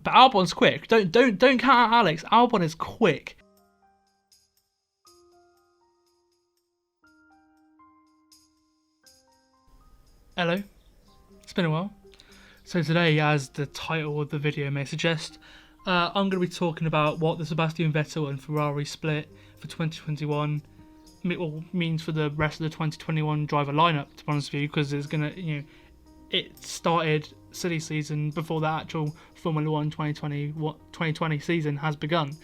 But Albon's quick. Don't count out Alex. Albon is quick. Hello. It's been a while. So today, as the title of the video may suggest, I'm going to be talking about what the Sebastian Vettel and Ferrari split for 2021 means for the rest of the 2021 driver lineup, to be honest with you, because it's going to, it started silly season before the actual Formula 1 2020 season has begun.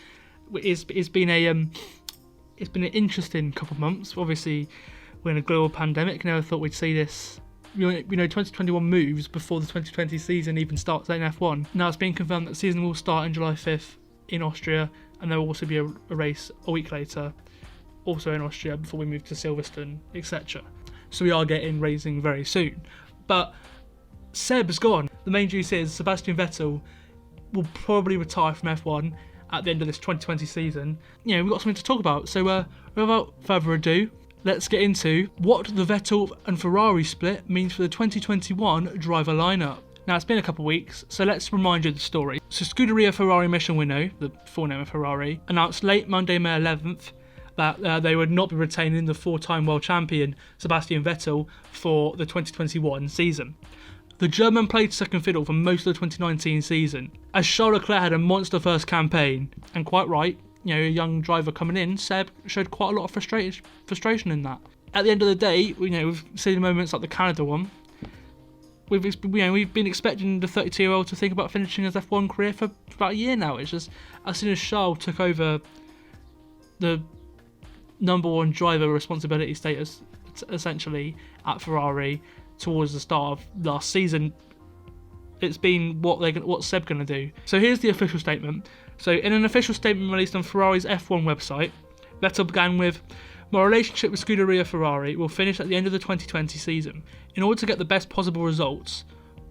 It's been an interesting couple of months. Obviously, we're in a global pandemic. Never thought we'd see this. 2021 moves before the 2020 season even starts in F1. Now it's been confirmed that the season will start on July 5th in Austria, and there will also be a race a week later, also in Austria, before we move to Silverstone, etc. So we are getting racing very soon. But Seb's gone. The main juice is Sebastian Vettel will probably retire from F1 at the end of this 2020 season. We've got something to talk about. So without further ado, let's get into what the Vettel and Ferrari split means for the 2021 driver lineup. Now, it's been a couple of weeks, so let's remind you of the story. So Scuderia Ferrari Mission Winnow, the full name of Ferrari, announced late Monday, May 11th, that they would not be retaining the four-time world champion Sebastian Vettel for the 2021 season. The German played second fiddle for most of the 2019 season, as Charles Leclerc had a monster first campaign, and quite right, a young driver coming in, Seb showed quite a lot of frustration in that. At the end of the day, we've seen moments like the Canada one. We've been expecting the 32-year-old to think about finishing his F1 career for about a year now. It's just as soon as Charles took over the number one driver responsibility status, essentially at Ferrari towards the start of last season, it's been what's Seb going to do. So here's the official statement. So in an official statement released on Ferrari's F1 website, Vettel began with, "My relationship with Scuderia Ferrari will finish at the end of the 2020 season. In order to get the best possible results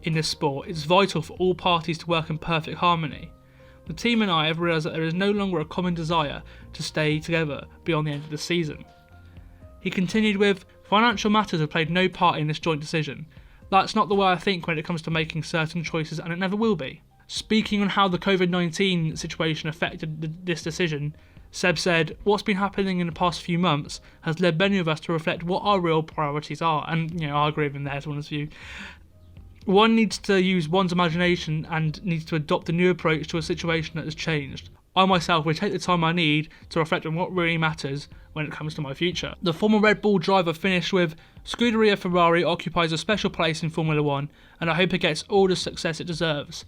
in this sport, it's vital for all parties to work in perfect harmony. The team and I have realised that there is no longer a common desire to stay together beyond the end of the season." He continued with, "Financial matters have played no part in this joint decision. That's not the way I think when it comes to making certain choices, and it never will be." Speaking on how the COVID-19 situation affected this decision, Seb said, "What's been happening in the past few months has led many of us to reflect what our real priorities are." And, I agree with him there, to be honest with you. One needs to use one's imagination and needs to adopt a new approach to a situation that has changed. I myself will take the time I need to reflect on what really matters when it comes to my future. The former Red Bull driver finished with, "Scuderia Ferrari occupies a special place in Formula 1, and I hope it gets all the success it deserves.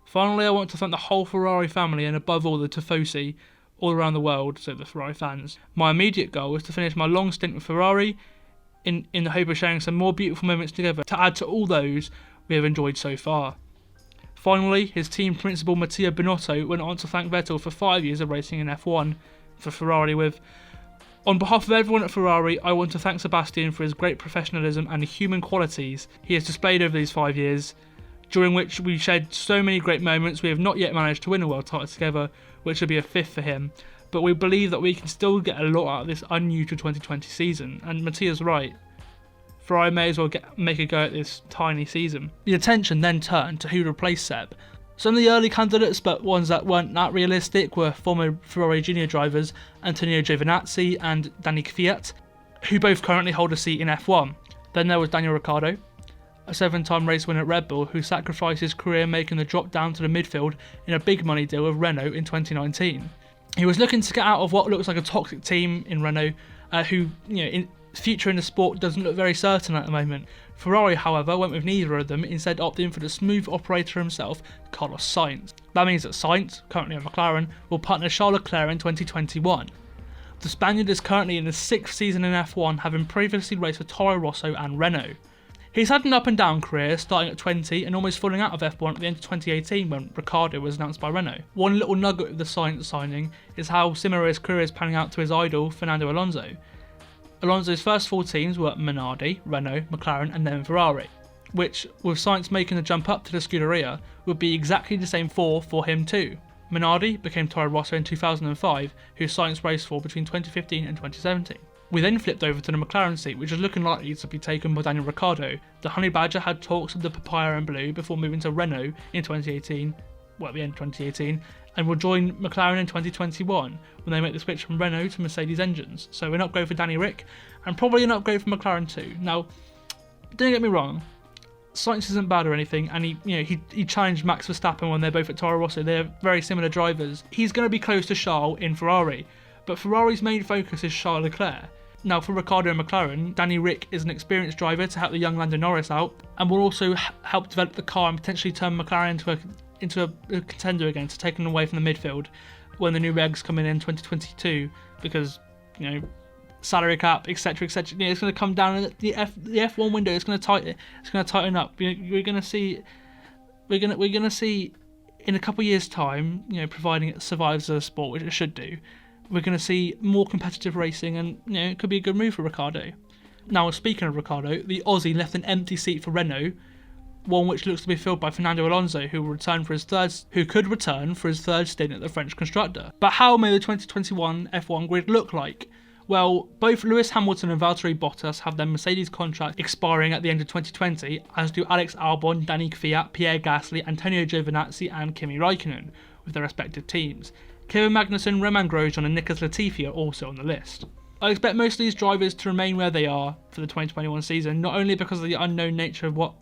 Finally, I want to thank the whole Ferrari family and above all the Tifosi all around the world," so the Ferrari fans. "My immediate goal is to finish my long stint with Ferrari in the hope of sharing some more beautiful moments together to add to all those we have enjoyed so far." Finally, his team principal Mattia Binotto went on to thank Vettel for 5 years of racing in F1 for Ferrari with, "On behalf of everyone at Ferrari, I want to thank Sebastian for his great professionalism and the human qualities he has displayed over these 5 years, during which we shared so many great moments. We have not yet managed to win a world title together, which would be a fifth for him, but we believe that we can still get a lot out of this unusual 2020 season." And Mattia's right. Ferrari may as well make a go at this tiny season. The attention then turned to who replaced Seb. Some of the early candidates, but ones that weren't that realistic, were former Ferrari junior drivers Antonio Giovinazzi and Danny Kvyat, who both currently hold a seat in F1. Then there was Daniel Ricciardo, a 7-time race winner at Red Bull, who sacrificed his career making the drop down to the midfield in a big money deal with Renault in 2019. He was looking to get out of what looks like a toxic team in Renault, who, future in the sport doesn't look very certain at the moment. Ferrari, however, went with neither of them, instead opting for the smooth operator himself, Carlos Sainz. That means that Sainz, currently at McLaren, will partner Charles Leclerc in 2021. The Spaniard is currently in his 6th season in F1, having previously raced for Toro Rosso and Renault. He's had an up and down career, starting at 20 and almost falling out of F1 at the end of 2018 when Ricciardo was announced by Renault. One little nugget of the Sainz signing is how similar his career is panning out to his idol, Fernando Alonso. Alonso's first 4 teams were Minardi, Renault, McLaren and then Ferrari, which, with Sainz making the jump up to the Scuderia, would be exactly the same 4 for him too. Minardi became Toro Rosso in 2005, who Sainz raced for between 2015 and 2017. We then flipped over to the McLaren seat, which is looking likely to be taken by Daniel Ricciardo. The Honey Badger had talks with the Papaya and Blue before moving to Renault in 2018, at the end of 2018, and will join McLaren in 2021 when they make the switch from Renault to Mercedes engines. So an upgrade for Danny Ric, and probably an upgrade for McLaren too. Now, don't get me wrong, Sainz isn't bad or anything, and he challenged Max Verstappen when they're both at Toro Rosso. They're very similar drivers. He's going to be close to Charles in Ferrari, but Ferrari's main focus is Charles Leclerc. Now, for Ricciardo and McLaren, Danny Ric is an experienced driver to help the young Lando Norris out, and will also help develop the car and potentially turn McLaren into a contender again, to take them away from the midfield when the new regs come in 2022, because salary cap, etc., etc. It's going to come down, and the F1 window is going to tighten up. We're going to see in a couple of years' time, providing it survives as a sport, which it should do, we're going to see more competitive racing, and it could be a good move for Ricciardo. Now, speaking of Ricciardo, the Aussie left an empty seat for Renault, one which looks to be filled by Fernando Alonso, who could return for his third stint at the French constructor. But how may the 2021 F1 grid look like? Well, both Lewis Hamilton and Valtteri Bottas have their Mercedes contracts expiring at the end of 2020, as do Alex Albon, Danny Kvyat, Pierre Gasly, Antonio Giovinazzi and Kimi Raikkonen, with their respective teams. Kevin Magnussen, Romain Grosjean and Nicholas Latifi are also on the list. I expect most of these drivers to remain where they are for the 2021 season, not only because of the unknown nature of what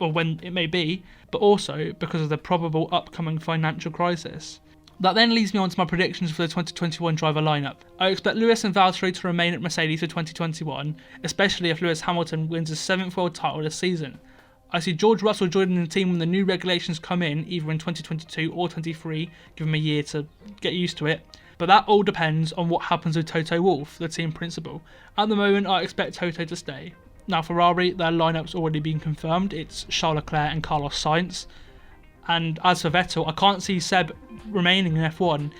or when it may be, but also because of the probable upcoming financial crisis. That then leads me on to my predictions for the 2021 driver lineup. I expect Lewis and Valtteri to remain at Mercedes for 2021, especially if Lewis Hamilton wins his 7th world title this season. I see George Russell joining the team when the new regulations come in, either in 2022 or 23, give him a year to get used to it. But that all depends on what happens with Toto Wolff, the team principal. At the moment, I expect Toto to stay. Now, Ferrari, their lineup's already been confirmed. It's Charles Leclerc and Carlos Sainz. And as for Vettel, I can't see Seb remaining in F1.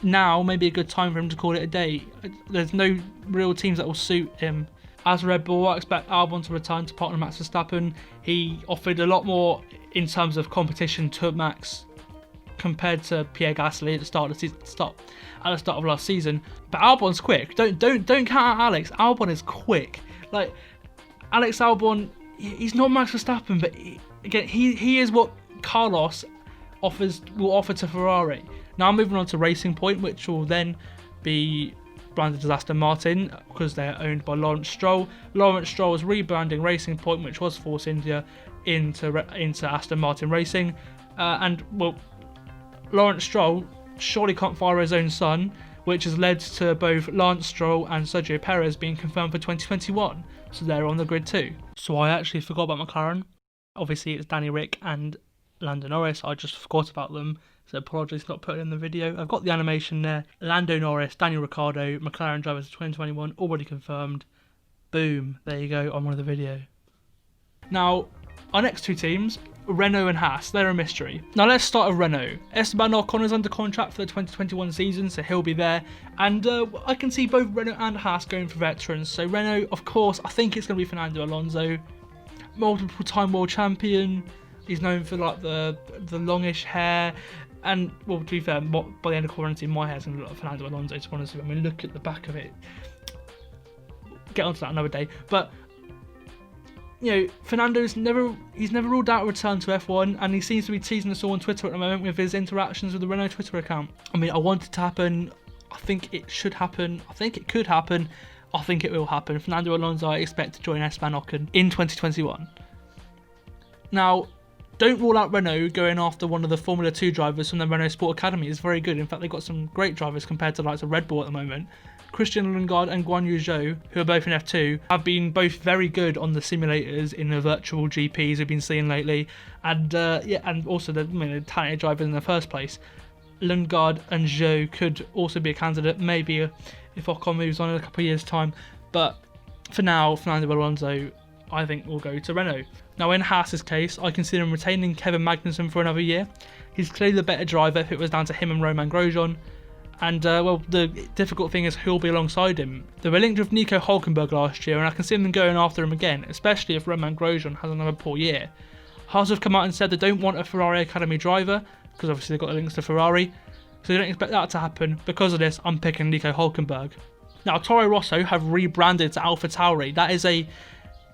Now may be a good time for him to call it a day. There's no real teams that will suit him. As for Red Bull, I expect Albon to return to partner Max Verstappen. He offered a lot more in terms of competition to Max compared to Pierre Gasly at the start of last season. But Albon's quick. Don't count out Alex. Albon is quick. Like Alex Albon, he's not Max Verstappen, but he is what Carlos will offer to Ferrari. Now moving on to Racing Point, which will then be branded as Aston Martin because they're owned by Lawrence Stroll. Lawrence Stroll is rebranding Racing Point, which was Force India, into Aston Martin Racing, and Lawrence Stroll surely can't fire his own son, which has led to both Lance Stroll and Sergio Perez being confirmed for 2021, so they're on the grid too. So I actually forgot about McLaren. Obviously it's Danny Ric and Lando Norris, I just forgot about them, so apologies for not putting in the video. I've got the animation there. Lando Norris, Daniel Ricciardo, McLaren drivers for 2021, already confirmed. Boom, there you go, on one of the video. Now, our next two teams, Renault and Haas, they're a mystery. Now let's start with Renault. Esteban Ocon is under contract for the 2021 season, so he'll be there. And I can see both Renault and Haas going for veterans. So Renault, of course, I think it's going to be Fernando Alonso. Multiple time world champion. He's known for like the longish hair. And, well, to be fair, by the end of quarantine, my hair's going to look like Fernando Alonso, to be honest with you. I mean, look at the back of it. Get onto that another day. But Fernando's never ruled out a return to F1, and he seems to be teasing us all on Twitter at the moment with his interactions with the Renault Twitter account. I mean, I want it to happen. I think it should happen. I think it could happen. I think it will happen. Fernando Alonso, I expect to join Esteban Ocon in 2021. Now, don't rule out Renault going after one of the Formula 2 drivers from the Renault Sport Academy. It's very good. In fact, they've got some great drivers compared to the likes of Red Bull at the moment. Christian Lundgaard and Guan Yu Zhou, who are both in F2, have been both very good on the simulators in the virtual GPs we've been seeing lately. And and also they're talented drivers in the first place. Lundgaard and Zhou could also be a candidate, maybe if Ocon moves on in a couple of years' time. But for now, Fernando Alonso, I think, will go to Renault. Now, in Haas's case, I consider him retaining Kevin Magnussen for another year. He's clearly the better driver if it was down to him and Romain Grosjean. And, the difficult thing is who'll be alongside him. They were linked with Nico Hülkenberg last year, and I can see them going after him again, especially if Romain Grosjean has another poor year. Haas have come out and said they don't want a Ferrari Academy driver, because obviously they've got the links to Ferrari, so they don't expect that to happen. Because of this, I'm picking Nico Hülkenberg. Now, Toro Rosso have rebranded to AlphaTauri. That is a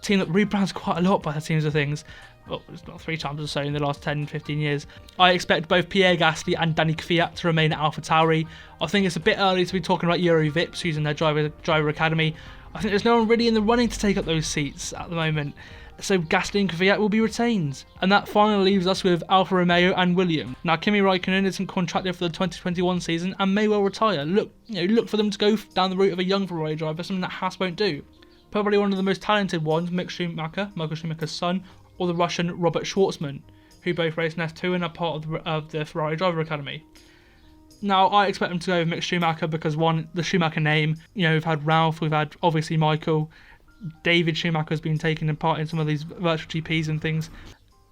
team that rebrands quite a lot by the teams of things. well, it's not 3 times or so in the last 10-15 years. I expect both Pierre Gasly and Danny Kvyat to remain at AlphaTauri. I think it's a bit early to be talking about Euro Vips using their driver academy. I think there's no one really in the running to take up those seats at the moment. So Gasly and Kvyat will be retained. And that finally leaves us with Alfa Romeo and Williams. Now Kimi Raikkonen isn't contracted for the 2021 season and may well retire. Look for them to go down the route of a young Ferrari driver, something that Haas won't do. Probably one of the most talented ones, Michael Schumacher's son, or the Russian Robert Schwartzman, who both race in F2 and are part of the Ferrari driver academy. Now, I expect them to go with Mick Schumacher because, one, the Schumacher name. We've had Ralph, we've had, obviously, Michael. David Schumacher's been taking part in some of these virtual GPs and things.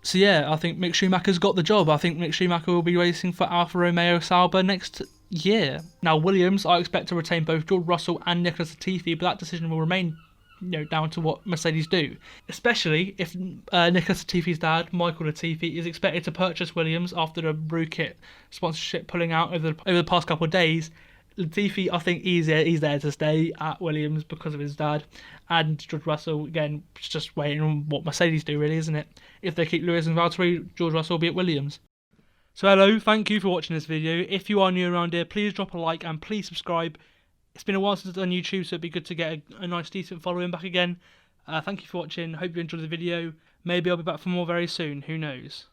So, yeah, I think Mick Schumacher's got the job. I think Mick Schumacher will be racing for Alfa Romeo Sauber next year. Now, Williams, I expect to retain both George Russell and Nicholas Latifi, but that decision will remain down to what Mercedes do, especially if Nicholas Latifi's dad, Michael Latifi, is expected to purchase Williams after the Brew Kit sponsorship pulling out over the past couple of days. Latifi, I think he's there to stay at Williams because of his dad, and George Russell, again, just waiting on what Mercedes do, really, isn't it? If they keep Lewis and Valtteri, George Russell will be at Williams. So hello, thank you for watching this video. If you are new around here, please drop a like and please subscribe. It's been a while since I've done YouTube, so it'd be good to get a nice, decent following back again. Thank you for watching. Hope you enjoyed the video. Maybe I'll be back for more very soon. Who knows?